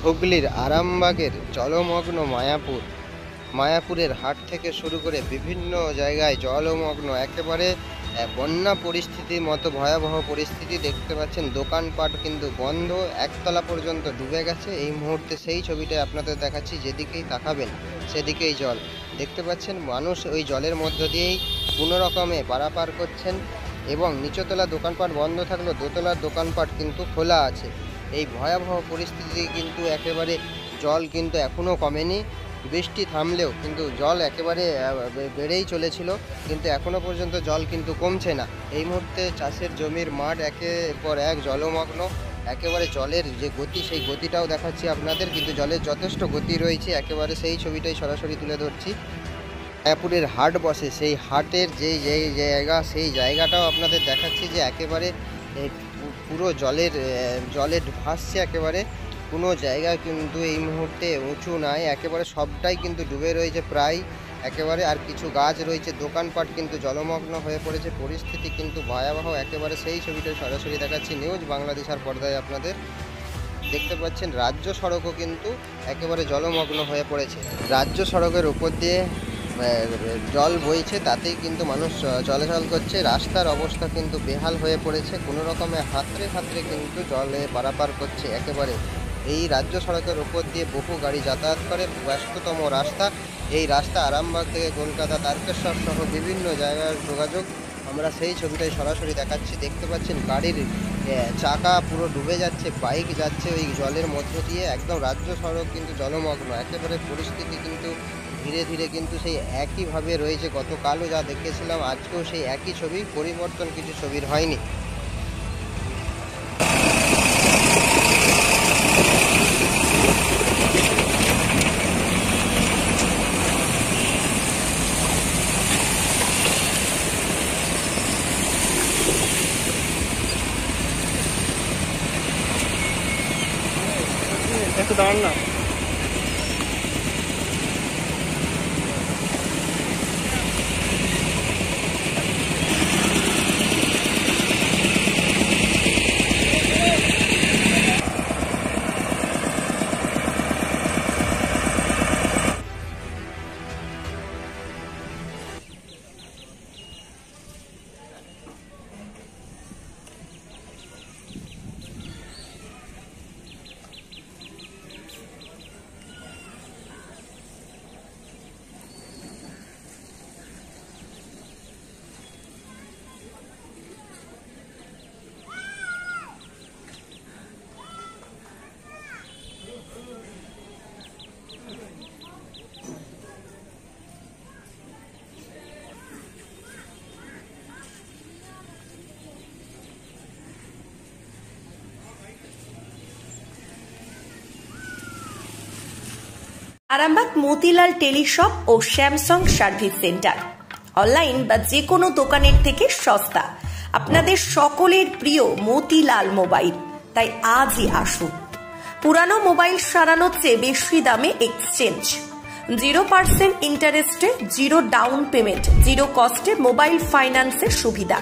হুগলির আরামবাগের জলমগ্ন মায়াপুরের হাট থেকে শুরু করে বিভিন্ন জায়গায় জলমগ্ন একেবারে বন্যা পরিস্থিতির মতো ভয়াবহ পরিস্থিতি দেখতে পাচ্ছেন। দোকানপাট কিন্তু বন্ধ, একতলা পর্যন্ত ডুবে গেছে। এই মুহূর্তে সেই ছবিটা আপনাদের দেখাচ্ছি, যেদিকেই তাকাবেন সেদিকেই জল দেখতে পাচ্ছেন। মানুষ ওই জলের মধ্য দিয়েই কোনো রকমে পারাপার করছেন এবং নিচতলা দোকানপাট বন্ধ থাকলেও দোতলার দোকানপাট কিন্তু খোলা আছে। এই ভয়াবহ পরিস্থিতি কিন্তু একেবারে জল কিন্তু এখনও কমেনি। বৃষ্টি থামলেও কিন্তু জল একেবারে বেড়েই চলেছিল, কিন্তু এখনও পর্যন্ত জল কিন্তু কমছে না। এই মুহূর্তে চাষের জমির মাঠ একের পর এক জলমগ্ন। একেবারে জলের যে গতি, সেই গতিটাও দেখাচ্ছি আপনাদের, কিন্তু জলের যথেষ্ট গতি রয়েছে। একেবারে সেই ছবিটাই সরাসরি তুলে ধরছি। মায়াপুরের হাট বসে, সেই হাটের যে জায়গা, সেই জায়গাটাও আপনাদের দেখাচ্ছি যে একেবারে পুরো জলে ভাসছে। একেবারে কোনো জায়গা কিন্তু এই মুহূর্তে উঁচু নাই, একেবারে সবটাই কিন্তু ডুবে রয়েছে প্রায় একেবারে। আর কিছু গাছ রয়েছে, দোকানপাট কিন্তু জলমগ্ন হয়ে পড়েছে। পরিস্থিতি কিন্তু ভয়াবহ। একেবারে সেই ছবিটা সরাসরি দেখাচ্ছি নিউজ বাংলাদেশের পর্দায় আপনাদের দেখতে পাচ্ছেন। রাজ্য সড়কও কিন্তু একেবারে জলমগ্ন হয়ে পড়েছে। রাজ্য সড়কের উপর দিয়ে জল বইছে, তাতেই কিন্তু মানুষ চলাচল করছে। রাস্তার অবস্থা কিন্তু বেহাল হয়ে পড়েছে, কোনো রকমে হাতড়ে কিন্তু জলে পারাপার করছে। একেবারে এই রাজ্য সড়কের উপর দিয়ে বহু গাড়ি যাতায়াত করে, ব্যস্ততম রাস্তা। এই রাস্তা আরামবাগ থেকে কলকাতা, তারকেশ্বর সহ বিভিন্ন জায়গার যোগাযোগ। আমরা সেই ছবিটাই সরাসরি দেখাচ্ছি। দেখতে পাচ্ছেন গাড়ির চাকা পুরো ডুবে যাচ্ছে, বাইক যাচ্ছে ওই জলের মধ্য দিয়ে। একদম রাজ্য সড়ক কিন্তু জলমগ্ন। একেবারে পরিস্থিতি কিন্তু ধীরে ধীরে কিন্তু সেই একইভাবে রয়েছে। গতকালও যা দেখেছিলাম আজকেও সেই একই ছবি, পরিবর্তন কিছু ছবির হয়নি। একটু দাঁড়ান না। আরামবাগ মতিলাল টেলিশপ ও স্যামসাং সার্ভিস সেন্টার, অনলাইন বা যে কোনো দোকানের থেকে সস্তা। আপনাদের সকলের প্রিয় মতিলাল মোবাইল, তাই আজই আসুন। পুরানো মোবাইল সারানোর চেয়ে বেশি দামে এক্সচেঞ্জ, 0% ইন্টারেস্টে, 0 ডাউন পেমেন্ট, 0 কস্টে মোবাইল ফাইন্যান্সের সুবিধা।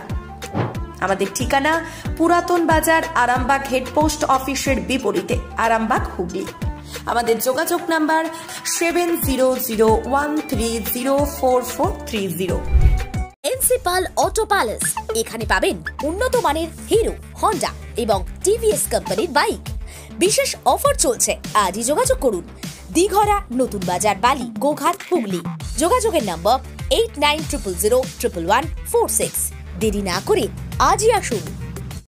আমাদের ঠিকানা পুরাতন বাজার, আরামবাগ হেডপোস্ট অফিসের বিপরীতে, আরামবাগ, হুগলি। আমাদের যোগাযোগ নাম্বার 7001304430। এনসিপাল অটো প্যালেস, এখানে পাবেন উন্নত মানের হিরো, হন্ডা এবং টিভিএস কোম্পানির বাইক। বিশেষ অফার চলছে, আজই যোগাযোগ করুন। দিঘরা, নতুন বাজার, বালি, গোঘাট, হুগলি। যোগাযোগের নম্বর 8900011146। দেরি না করে আজই আসুন।